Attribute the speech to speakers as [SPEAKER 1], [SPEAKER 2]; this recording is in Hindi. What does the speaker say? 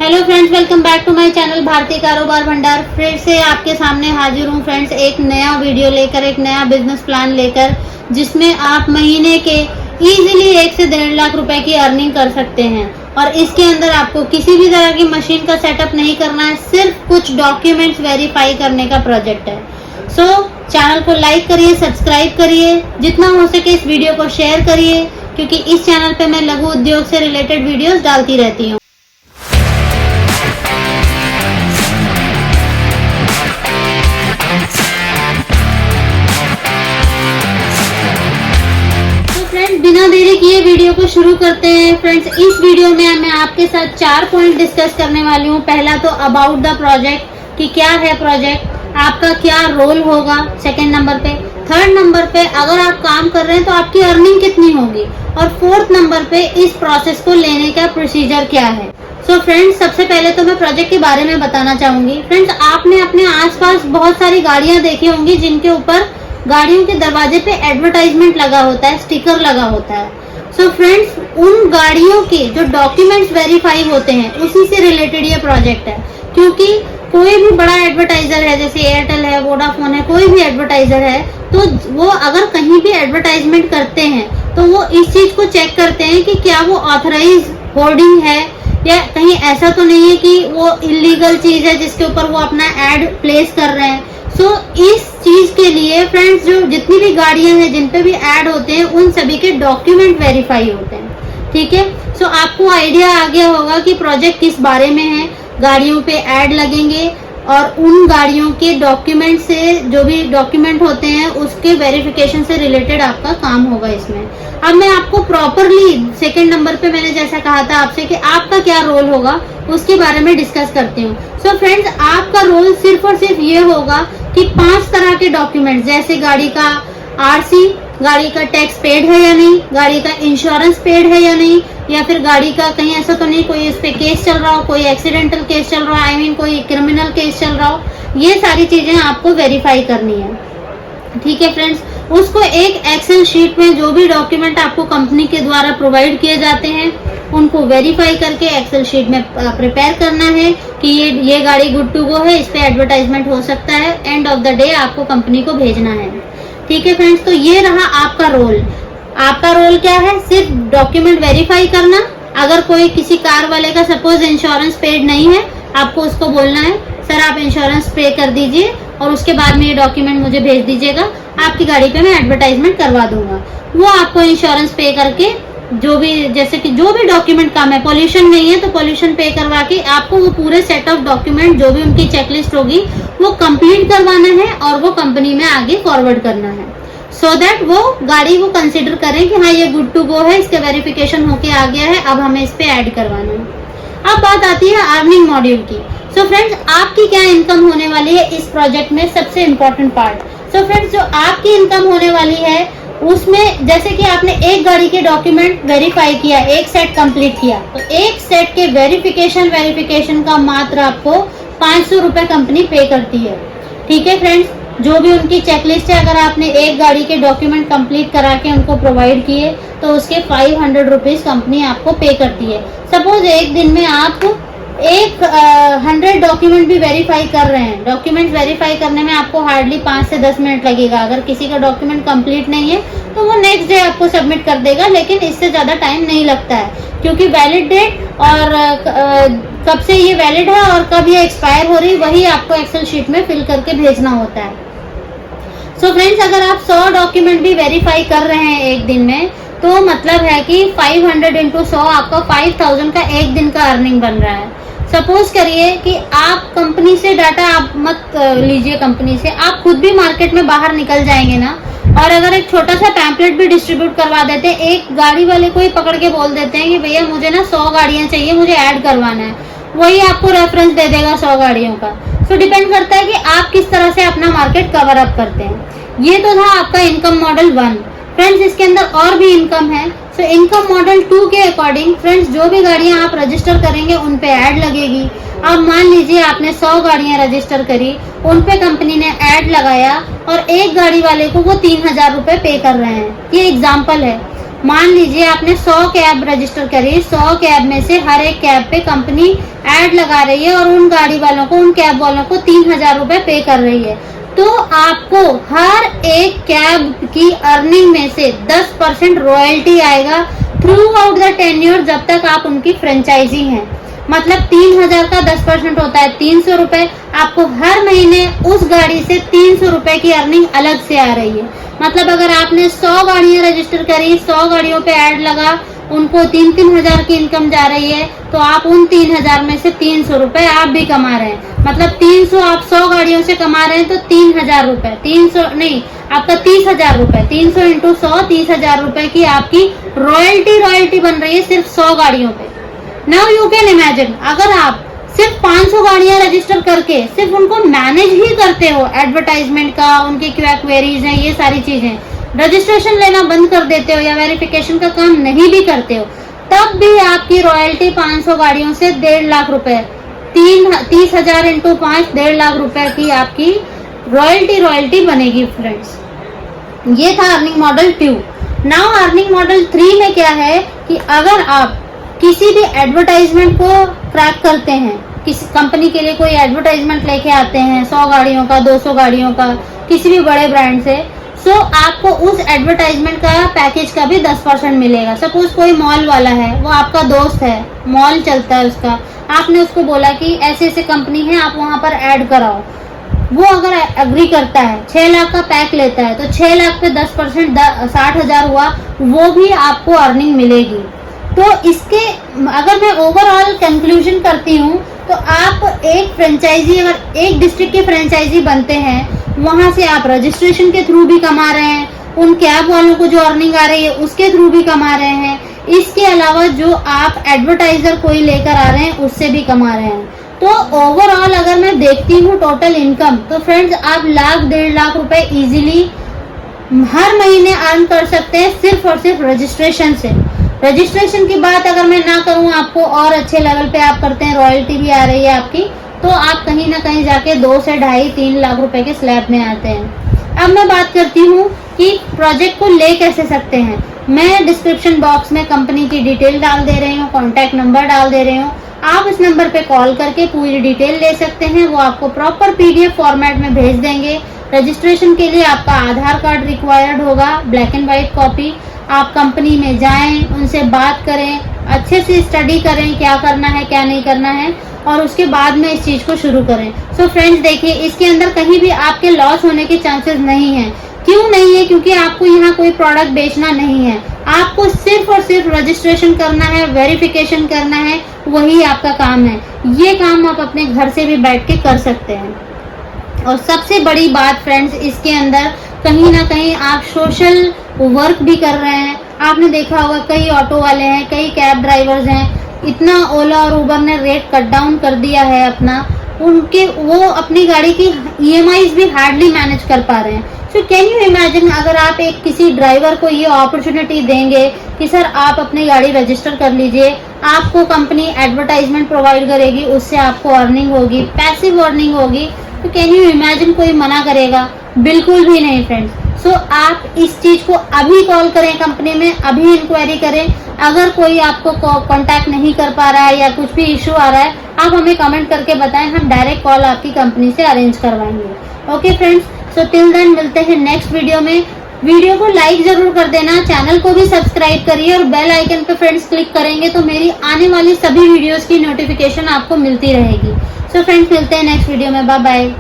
[SPEAKER 1] Hello friends, welcome back to my channel Bharatiya Karobar भंडार। फिर से आपके सामने हाजिर हूँ फ्रेंड्स, एक नया वीडियो लेकर, एक नया बिजनेस प्लान लेकर, जिसमें आप महीने के इजीली 1 से 1.5 लाख रुपए की अर्निंग कर सकते हैं। और इसके अंदर आपको किसी भी तरह की मशीन का सेटअप नहीं करना है, सिर्फ कुछ डॉक्यूमेंट्स वेरीफाई करने का प्रोजेक्ट है। सो चैनल को लाइक करिए, सब्सक्राइब करिए, जितना हो सके इस वीडियो को शेयर करिए, क्योंकि इस चैनल पे मैं लघु उद्योग से रिलेटेड वीडियोस डालती रहती हूँ। बिना देरी किए वीडियो को शुरू करते हैं फ्रेंड्स। इस वीडियो में मैं आपके साथ 4 पॉइंट डिस्कस करने वाली हूँ। पहला तो अबाउट द प्रोजेक्ट, कि क्या है प्रोजेक्ट, आपका क्या रोल होगा, सेकंड नंबर पे। थर्ड नंबर पे अगर आप काम कर रहे हैं तो आपकी अर्निंग कितनी होगी, और फोर्थ नंबर पे इस प्रोसेस को लेने का प्रोसीजर क्या है। सो फ्रेंड्स, सबसे पहले तो मैं प्रोजेक्ट के बारे में बताना चाहूंगी। फ्रेंड्स, आपने अपने आसपास बहुत सारी गाड़ियां देखी होंगी जिनके ऊपर गाड़ियों के दरवाजे पे एडवर्टाइजमेंट लगा होता है, स्टिकर लगा होता है। सो फ्रेंड्स, उन गाड़ियों के जो डॉक्यूमेंट्स वेरीफाई होते हैं उसी से रिलेटेड ये प्रोजेक्ट है। क्योंकि कोई भी बड़ा एडवर्टाइजर है, जैसे एयरटेल है, वोडाफोन है, कोई भी एडवर्टाइजर है, तो वो अगर कहीं भी एडवर्टाइजमेंट करते हैं तो वो इस चीज को चेक करते हैं कि क्या वो ऑथराइज होर्डिंग है, या कहीं ऐसा तो नहीं है कि वो इलीगल चीज है जिसके ऊपर वो अपना एड प्लेस कर रहे हैं। सो इस चीज के लिए फ्रेंड्स, जो जितनी भी गाड़ियां हैं जिन पे भी ऐड होते हैं उन सभी के डॉक्यूमेंट वेरीफाई होते हैं। ठीक है, सो आपको आइडिया आ गया होगा कि प्रोजेक्ट किस बारे में है। गाड़ियों पे ऐड लगेंगे और उन गाड़ियों के डॉक्यूमेंट से, जो भी डॉक्यूमेंट होते हैं उसके वेरिफिकेशन से रिलेटेड आपका काम होगा इसमें। अब मैं आपको प्रॉपरली सेकंड नंबर पे मैंने जैसा कहा था आपसे कि आपका क्या रोल होगा उसके बारे में डिस्कस करती हूँ। सो फ्रेंड्स, आपका रोल सिर्फ और सिर्फ ये होगा कि 5 तरह के डॉक्यूमेंट, जैसे गाड़ी का आरसी, गाड़ी का टैक्स पेड है या नहीं, गाड़ी का इंश्योरेंस पेड है या नहीं, या फिर गाड़ी का कहीं ऐसा तो नहीं कोई इस पे केस चल रहा हो, कोई एक्सीडेंटल केस चल रहा हो, कोई क्रिमिनल केस चल रहा हो, ये सारी चीजें आपको वेरीफाई करनी है। ठीक है फ्रेंड्स, उसको एक एक्सेल शीट में जो भी डॉक्यूमेंट आपको कंपनी के द्वारा प्रोवाइड किए जाते हैं उनको वेरीफाई करके एक्सेल शीट में प्रिपेयर करना है कि ये गाड़ी गुड टू गो है, इस पे एडवर्टाइजमेंट हो सकता है, एंड ऑफ द डे आपको कंपनी को भेजना है। ठीक है फ्रेंड्स, तो ये रहा आपका रोल। आपका रोल क्या है? सिर्फ डॉक्यूमेंट वेरीफाई करना। अगर कोई किसी कार वाले का सपोज इंश्योरेंस पेड नहीं है, आपको उसको बोलना है सर आप इंश्योरेंस पे कर दीजिए और उसके बाद में ये डॉक्यूमेंट मुझे भेज दीजिएगा, आपकी गाड़ी पे मैं एडवर्टाइजमेंट करवा दूंगा। वो आपको इंश्योरेंस पे करके जो भी, जैसे कि जो भी डॉक्यूमेंट काम है, पोल्यूशन नहीं है तो पोल्यूशन पे करवा के आपको वो पूरे सेट ऑफ डॉक्यूमेंट जो भी उनकी चेकलिस्ट होगी वो कंप्लीट करवाना है और वो कंपनी में आगे फॉरवर्ड करना है, सो दैट वो गाड़ी को कंसिडर करें कि हाँ ये गुड टू गो है, इसका वेरिफिकेशन होके आ गया है, अब हमें इस पे ऐड करवाना है। अब बात आती है अर्निंग मॉड्यूल की। सो फ्रेंड्स, आपकी क्या इनकम होने वाली है इस प्रोजेक्ट में, सबसे इम्पोर्टेंट पार्ट। सो फ्रेंड्स, जो आपकी इनकम होने वाली है उसमें, जैसे कि आपने एक गाड़ी के डॉक्यूमेंट वेरीफाई किया, एक सेट कंप्लीट किया, तो एक सेट के वेरिफिकेशन का मात्र आपको 500 रुपए कंपनी पे करती है। ठीक है फ्रेंड्स, जो भी उनकी चेकलिस्ट है, अगर आपने एक गाड़ी के डॉक्यूमेंट कंप्लीट करा के उनको प्रोवाइड किए तो उसके 500 रुपीज कंपनी आपको पे करती है। सपोज एक दिन में आप 100 डॉक्यूमेंट भी वेरीफाई कर रहे हैं, डॉक्यूमेंट वेरीफाई करने में आपको हार्डली 5 से 10 मिनट लगेगा। अगर किसी का डॉक्यूमेंट कंप्लीट नहीं है तो वो नेक्स्ट डे आपको सबमिट कर देगा, लेकिन इससे ज़्यादा टाइम नहीं लगता है, क्योंकि वैलिड डेट और कब से ये वैलिड है और कब ये एक्सपायर हो रही, वही आपको एक्सेल शीट में फिल करके भेजना होता है। सो फ्रेंड्स, अगर आप 100 डॉक्यूमेंट भी वेरीफाई कर रहे हैं एक दिन में, तो मतलब है कि 500 इंटू 100 आपका 5000 का एक दिन का अर्निंग बन रहा है। सपोज करिए कि आप कंपनी से डाटा आप मत लीजिए, कंपनी से आप खुद भी मार्केट में बाहर निकल जाएंगे ना, और अगर एक छोटा सा पैम्पलेट भी डिस्ट्रीब्यूट करवा देते हैं, एक गाड़ी वाले को ही पकड़ के बोल देते हैं कि भैया मुझे ना 100 गाड़ियां चाहिए, मुझे ऐड करवाना है, वही आपको रेफरेंस दे देगा 100 गाड़ियों का। सो डिपेंड करता है कि आप किस तरह से अपना मार्केट कवर अप करते हैं। ये तो था आपका इनकम मॉडल 1। फ्रेंड्स, इसके अंदर और भी इनकम है। सो इनकम मॉडल 2 के अकॉर्डिंग फ्रेंड्स, जो भी गाड़ियां आप रजिस्टर करेंगे उन पे ऐड लगेगी। अब मान लीजिए आपने 100 गाड़ियां रजिस्टर करी, उन पे कंपनी ने ऐड लगाया और एक गाड़ी वाले को वो 3000 रुपए पे कर रहे हैं, ये एग्जाम्पल है। मान लीजिए आपने 100 कैब रजिस्टर करी, 100 कैब में से हर एक कैब पे कंपनी ऐड लगा रही है और उन गाड़ी वालों को, उन कैब वालों को 3,000 रुपए पे कर रही है, तो आपको हर एक कैब की अर्निंग में से 10% रॉयल्टी आएगा थ्रू आउट द टेन्योर, जब तक आप उनकी फ्रेंचाइजी हैं। मतलब 3,000 का 10% होता है 300 रुपए। आपको हर महीने उस गाड़ी से 300 रुपए की अर्निंग अलग से आ रही है। मतलब अगर आपने 100 गाड़ियां रजिस्टर करी, 100 गाड़ियों पे ऐड लगा, उनको 3-3 हजार की इनकम जा रही है, तो आप उन 3,000 में से 300 रुपए आप भी कमा रहे हैं। मतलब 300 आप 100 गाड़ियों से कमा रहे हैं तो 3,000 रुपए, 300 नहीं, आपका 30,000 रुपए, 300 इंटू 100, 30,000 रुपए की आपकी रॉयल्टी बन रही है सिर्फ 100 गाड़ियों पे। नाउ यू कैन इमेजिन, अगर आप सिर्फ 500 गाड़ियां रजिस्टर करके सिर्फ उनको मैनेज ही करते हो, एडवर्टाइजमेंट का, उनकी क्या क्वेरीज हैं, ये सारी चीजें, रजिस्ट्रेशन लेना बंद कर देते हो या वेरिफिकेशन का काम नहीं भी करते हो, तब भी आपकी रॉयल्टी 500 गाड़ियों से 1.5 लाख रुपए, 30,000 इंटू 5, 1.5 लाख रुपए की आपकी रॉयल्टी बनेगी फ्रेंड्स। ये था earning model 2। Now earning model 3 में क्या है कि अगर आप किसी भी एडवर्टाइजमेंट को क्रैक करते हैं, किसी कंपनी के लिए कोई एडवर्टाइजमेंट लेके आते हैं 100 गाड़ियों का, 200 गाड़ियों का, किसी भी बड़े ब्रांड से, सो आपको उस एडवर्टाइजमेंट का पैकेज का भी 10% मिलेगा। सपोज कोई मॉल वाला है, वो आपका दोस्त है, मॉल चलता है उसका, आपने उसको बोला कि ऐसे ऐसे कंपनी है, आप वहां पर ऐड कराओ, वो अगर एग्री करता है, 6 लाख का पैक लेता है, तो 6 लाख पे 10% 60,000 हुआ, वो भी आपको अर्निंग मिलेगी। तो इसके अगर मैं ओवरऑल कंक्लूजन करती हूँ, तो आप एक फ्रेंचाइजी, अगर एक डिस्ट्रिक्ट के फ्रेंचाइजी बनते हैं, वहां से आप रजिस्ट्रेशन के थ्रू भी कमा रहे हैं, उन कैब वालों को जो अर्निंग आ रही है उसके थ्रू भी कमा रहे हैं, इसके अलावा जो आप एडवर्टाइजर कोई लेकर आ रहे हैं उससे भी कमा रहे हैं। तो ओवरऑल अगर मैं देखती हूँ टोटल इनकम, तो फ्रेंड्स आप 1.5 लाख रुपए इजीली हर महीने अर्न कर सकते हैं सिर्फ और सिर्फ रजिस्ट्रेशन से। रजिस्ट्रेशन की बात अगर मैं ना करूं, आपको और अच्छे लेवल पे आप करते हैं, रॉयल्टी भी आ रही है आपकी, तो आप कहीं ना कहीं जाके 2 से 2.5-3 लाख रुपए के स्लैब में आते हैं। अब मैं बात करती हूँ कि प्रोजेक्ट को ले कैसे सकते हैं। मैं डिस्क्रिप्शन बॉक्स में कंपनी की डिटेल डाल दे रही हूँ, कॉन्टैक्ट नंबर डाल दे रही हूँ, आप इस नंबर पे कॉल करके पूरी डिटेल ले सकते हैं। वो आपको प्रॉपर PDF फॉर्मेट में भेज देंगे। रजिस्ट्रेशन के लिए आपका आधार कार्ड रिक्वायर्ड होगा, ब्लैक एंड व्हाइट कॉपी। आप कंपनी में जाएं, उनसे बात करें, अच्छे से स्टडी करें क्या करना है क्या नहीं करना है, और उसके बाद में इस चीज को शुरू करें। सो फ्रेंड्स देखिए, इसके अंदर कहीं भी आपके लॉस होने के चांसेस नहीं है। क्यों नहीं है? क्योंकि आपको यहाँ कोई प्रोडक्ट बेचना नहीं है, आपको सिर्फ और सिर्फ रजिस्ट्रेशन करना है, वेरिफिकेशन करना है, वही आपका काम है। ये काम आप अपने घर से भी बैठ के कर सकते हैं। और सबसे बड़ी बात फ्रेंड्स, इसके अंदर कहीं ना कहीं आप सोशल वर्क भी कर रहे हैं। आपने देखा होगा कई ऑटो वाले हैं, कई कैब ड्राइवर्स हैं, इतना ओला और उबर ने रेट कट डाउन कर दिया है अपना, उनके वो अपनी गाड़ी की EMIs भी हार्डली मैनेज कर पा रहे हैं। सो कैन यू इमेजिन, अगर आप एक किसी ड्राइवर को ये अपॉर्चुनिटी देंगे कि सर आप अपनी गाड़ी रजिस्टर कर लीजिए, आपको कंपनी एडवर्टाइजमेंट प्रोवाइड करेगी, उससे आपको अर्निंग होगी, पैसिव अर्निंग होगी, तो कैन यू इमेजिन कोई मना करेगा? बिल्कुल भी नहीं फ्रेंड्स। सो आप इस चीज को अभी कॉल करें कंपनी में, अभी इंक्वायरी करें। अगर कोई आपको कांटेक्ट नहीं कर पा रहा है या कुछ भी इशू आ रहा है, आप हमें कमेंट करके बताएं, हम डायरेक्ट कॉल आपकी कंपनी से अरेंज करवाएंगे। Okay friends, so till then मिलते हैं नेक्स्ट वीडियो में। वीडियो को लाइक जरूर कर देना, चैनल को भी सब्सक्राइब करिए और बेल आइकन पे फ्रेंड्स क्लिक करेंगे तो मेरी आने वाली सभी वीडियोस की नोटिफिकेशन आपको मिलती रहेगी। सो फ्रेंड्स मिलते हैं नेक्स्ट वीडियो में, बाय बाय।